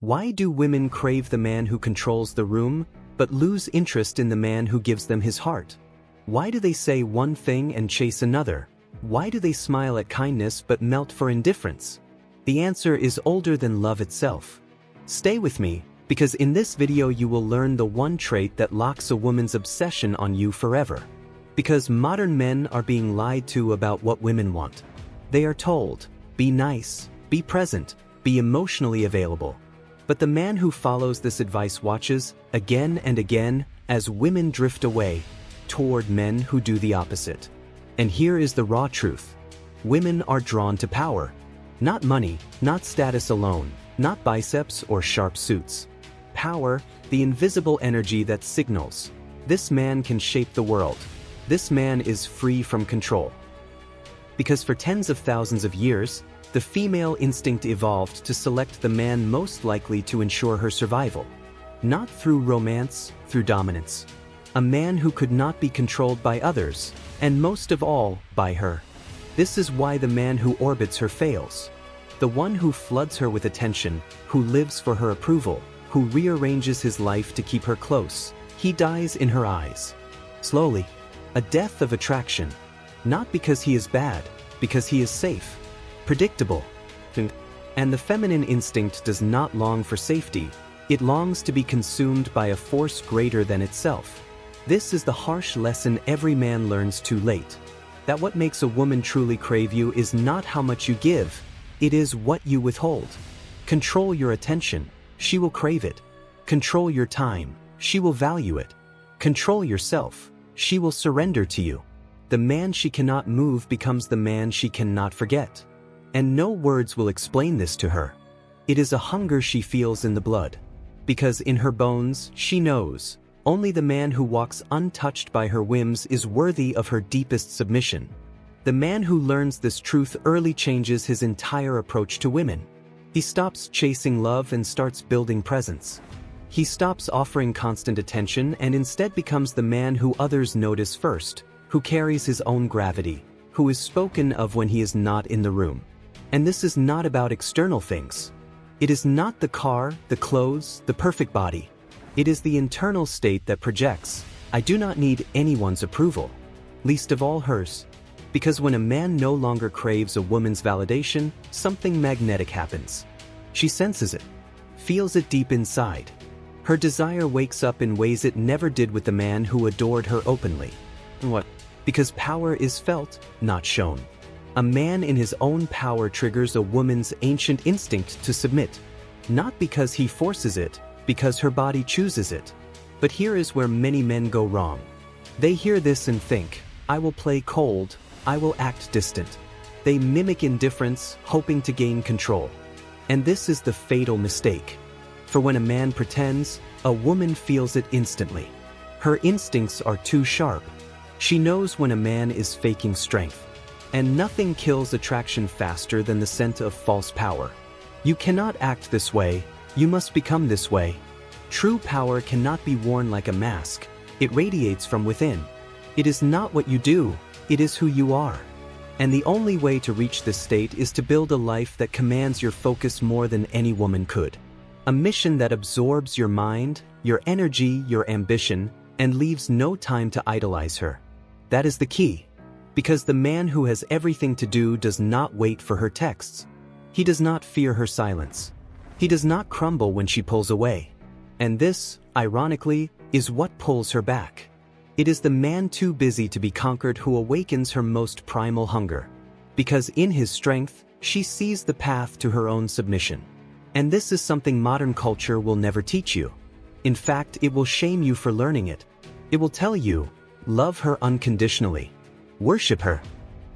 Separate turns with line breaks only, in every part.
Why do women crave the man who controls the room, but lose interest in the man who gives them his heart? Why do they say one thing and chase another? Why do they smile at kindness but melt for indifference? The answer is older than love itself. Stay with me, because in this video you will learn the one trait that locks a woman's obsession on you forever. Because modern men are being lied to about what women want. They are told, be nice, be present, be emotionally available. But the man who follows this advice watches, again and again, as women drift away, toward men who do the opposite. And here is the raw truth. Women are drawn to power. Not money, not status alone, not biceps or sharp suits. Power, the invisible energy that signals, this man can shape the world. This man is free from control. Because for tens of thousands of years, the female instinct evolved to select the man most likely to ensure her survival. Not through romance, through dominance. A man who could not be controlled by others, and most of all, by her. This is why the man who orbits her fails. The one who floods her with attention, who lives for her approval, who rearranges his life to keep her close, he dies in her eyes. Slowly. A death of attraction. Not because he is bad, because he is safe. Predictable. And the feminine instinct does not long for safety, it longs to be consumed by a force greater than itself. This is the harsh lesson every man learns too late. That what makes a woman truly crave you is not how much you give, it is what you withhold. Control your attention, she will crave it. Control your time, she will value it. Control yourself, she will surrender to you. The man she cannot move becomes the man she cannot forget. And no words will explain this to her. It is a hunger she feels in the blood. Because in her bones, she knows, only the man who walks untouched by her whims is worthy of her deepest submission. The man who learns this truth early changes his entire approach to women. He stops chasing love and starts building presence. He stops offering constant attention and instead becomes the man who others notice first, who carries his own gravity, who is spoken of when he is not in the room. And this is not about external things. It is not the car, the clothes, the perfect body. It is the internal state that projects, I do not need anyone's approval, least of all hers. Because when a man no longer craves a woman's validation, something magnetic happens. She senses it, feels it deep inside. Her desire wakes up in ways it never did with the man who adored her openly. What? Because power is felt, not shown. A man in his own power triggers a woman's ancient instinct to submit. Not because he forces it, because her body chooses it. But here is where many men go wrong. They hear this and think, I will play cold, I will act distant. They mimic indifference, hoping to gain control. And this is the fatal mistake. For when a man pretends, a woman feels it instantly. Her instincts are too sharp. She knows when a man is faking strength. And nothing kills attraction faster than the scent of false power. You cannot act this way, you must become this way. True power cannot be worn like a mask, it radiates from within. It is not what you do, it is who you are. And the only way to reach this state is to build a life that commands your focus more than any woman could. A mission that absorbs your mind, your energy, your ambition, and leaves no time to idolize her. That is the key. Because the man who has everything to do does not wait for her texts. He does not fear her silence. He does not crumble when she pulls away. And this, ironically, is what pulls her back. It is the man too busy to be conquered who awakens her most primal hunger. Because in his strength, she sees the path to her own submission. And this is something modern culture will never teach you. In fact, it will shame you for learning it. It will tell you, love her unconditionally. Worship her.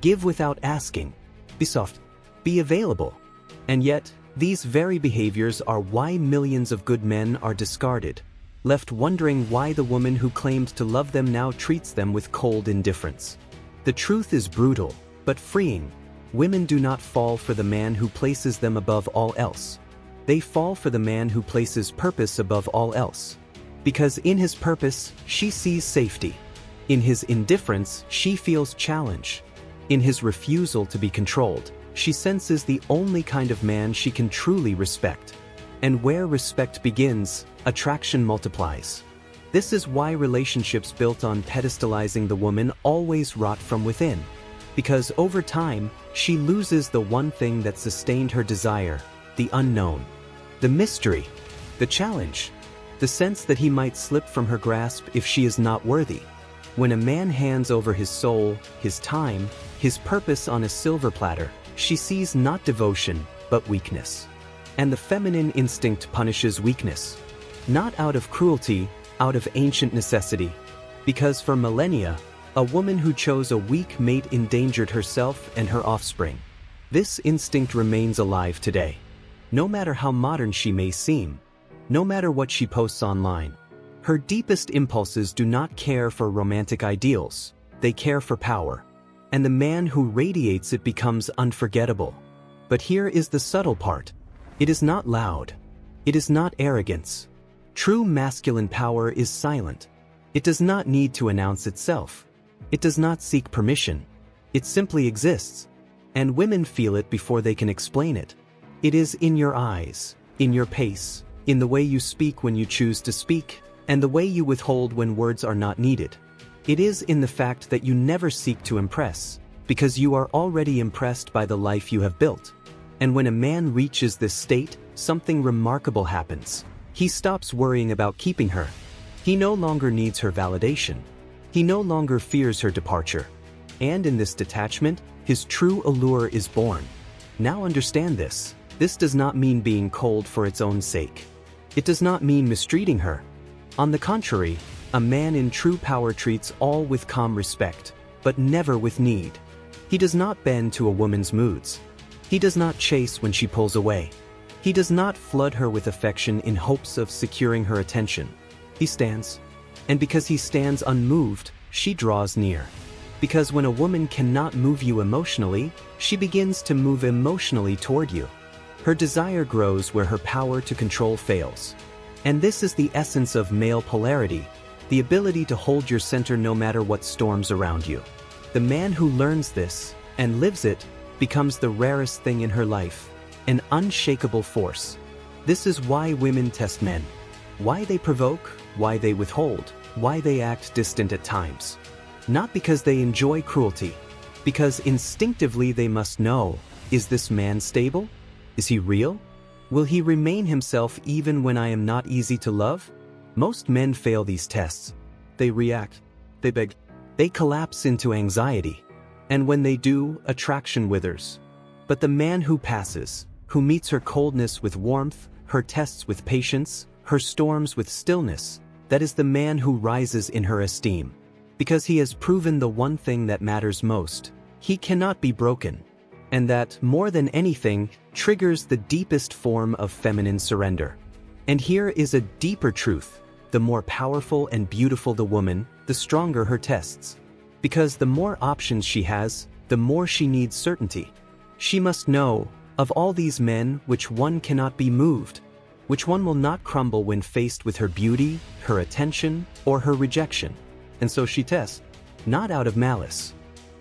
Give without asking. Be soft. Be available. And yet, these very behaviors are why millions of good men are discarded, left wondering why the woman who claimed to love them now treats them with cold indifference. The truth is brutal, but freeing. Women do not fall for the man who places them above all else. They fall for the man who places purpose above all else. Because in his purpose, she sees safety. In his indifference, she feels challenge. In his refusal to be controlled, she senses the only kind of man she can truly respect. And where respect begins, attraction multiplies. This is why relationships built on pedestalizing the woman always rot from within. Because over time, she loses the one thing that sustained her desire, the unknown, the mystery, the challenge, the sense that he might slip from her grasp if she is not worthy. When a man hands over his soul, his time, his purpose on a silver platter, she sees not devotion, but weakness. And the feminine instinct punishes weakness. Not out of cruelty, out of ancient necessity. Because for millennia, a woman who chose a weak mate endangered herself and her offspring. This instinct remains alive today. No matter how modern she may seem, no matter what she posts online, her deepest impulses do not care for romantic ideals, they care for power. And the man who radiates it becomes unforgettable. But here is the subtle part. It is not loud. It is not arrogance. True masculine power is silent. It does not need to announce itself. It does not seek permission. It simply exists. And women feel it before they can explain it. It is in your eyes, in your pace, in the way you speak when you choose to speak, and the way you withhold when words are not needed. It is in the fact that you never seek to impress, because you are already impressed by the life you have built. And when a man reaches this state, something remarkable happens. He stops worrying about keeping her. He no longer needs her validation. He no longer fears her departure. And in this detachment, his true allure is born. Now understand this. This does not mean being cold for its own sake. It does not mean mistreating her. On the contrary, a man in true power treats all with calm respect, but never with need. He does not bend to a woman's moods. He does not chase when she pulls away. He does not flood her with affection in hopes of securing her attention. He stands. And because he stands unmoved, she draws near. Because when a woman cannot move you emotionally, she begins to move emotionally toward you. Her desire grows where her power to control fails. And this is the essence of male polarity, the ability to hold your center no matter what storms around you. The man who learns this, and lives it, becomes the rarest thing in her life, an unshakable force. This is why women test men. Why they provoke, why they withhold, why they act distant at times. Not because they enjoy cruelty, because instinctively they must know, is this man stable? Is he real? Will he remain himself even when I am not easy to love? Most men fail these tests. They react, they beg, they collapse into anxiety. And when they do, attraction withers. But the man who passes, who meets her coldness with warmth, her tests with patience, her storms with stillness, that is the man who rises in her esteem. Because he has proven the one thing that matters most. He cannot be broken. And that, more than anything, triggers the deepest form of feminine surrender. And here is a deeper truth. The more powerful and beautiful the woman, the stronger her tests. Because the more options she has, the more she needs certainty. She must know, of all these men, which one cannot be moved, which one will not crumble when faced with her beauty, her attention, or her rejection. And so she tests, not out of malice,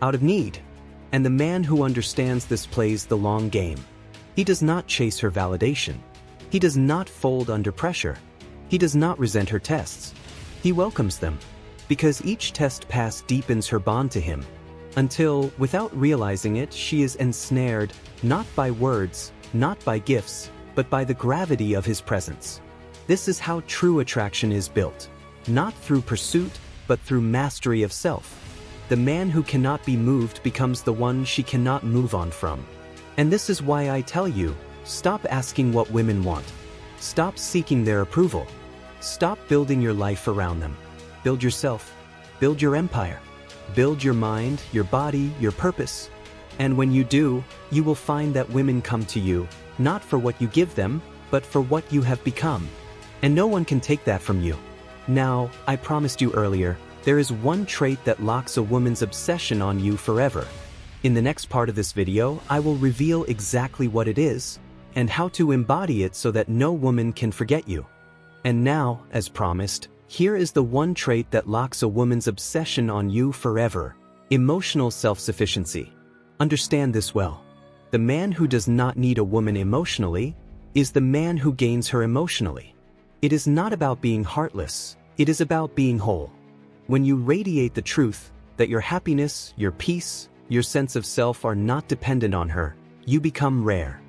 out of need. And the man who understands this plays the long game. He does not chase her validation. He does not fold under pressure. He does not resent her tests. He welcomes them. Because each test pass deepens her bond to him. Until, without realizing it, she is ensnared, not by words, not by gifts, but by the gravity of his presence. This is how true attraction is built. Not through pursuit, but through mastery of self. The man who cannot be moved becomes the one she cannot move on from. And this is why I tell you, stop asking what women want. Stop seeking their approval. Stop building your life around them. Build yourself. Build your empire. Build your mind, your body, your purpose. And when you do, you will find that women come to you, not for what you give them, but for what you have become. And no one can take that from you. Now, I promised you earlier, there is one trait that locks a woman's obsession on you forever. In the next part of this video, I will reveal exactly what it is, and how to embody it so that no woman can forget you. And now, as promised, here is the one trait that locks a woman's obsession on you forever: emotional self-sufficiency. Understand this well. The man who does not need a woman emotionally is the man who gains her emotionally. It is not about being heartless, it is about being whole. When you radiate the truth that your happiness, your peace, your sense of self are not dependent on her, you become rare,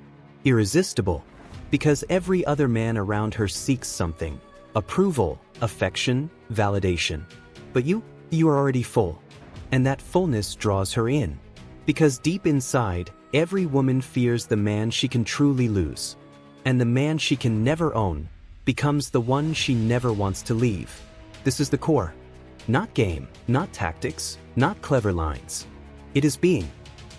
irresistible, because every other man around her seeks something: approval, affection, validation. But you are already full, and that fullness draws her in. Because deep inside, every woman fears the man she can truly lose. And the man she can never own becomes the one she never wants to leave. This is the core. Not game, not tactics, not clever lines. It is being.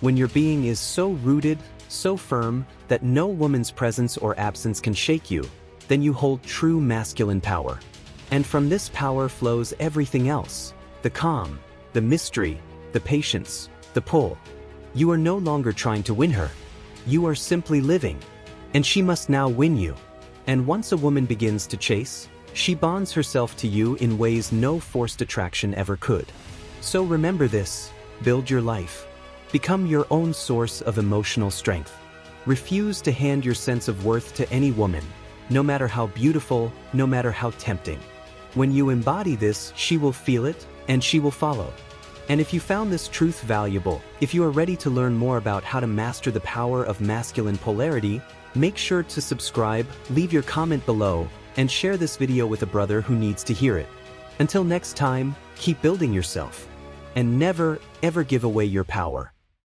When your being is so rooted, so firm, that no woman's presence or absence can shake you, then you hold true masculine power. And from this power flows everything else: the calm, the mystery, the patience, the pull. You are no longer trying to win her. You are simply living. And she must now win you. And once a woman begins to chase, she bonds herself to you in ways no forced attraction ever could. So remember this: build your life. Become your own source of emotional strength. Refuse to hand your sense of worth to any woman, no matter how beautiful, no matter how tempting. When you embody this, she will feel it, and she will follow. And if you found this truth valuable, if you are ready to learn more about how to master the power of masculine polarity, make sure to subscribe, leave your comment below, and share this video with a brother who needs to hear it. Until next time, keep building yourself. And never, ever give away your power.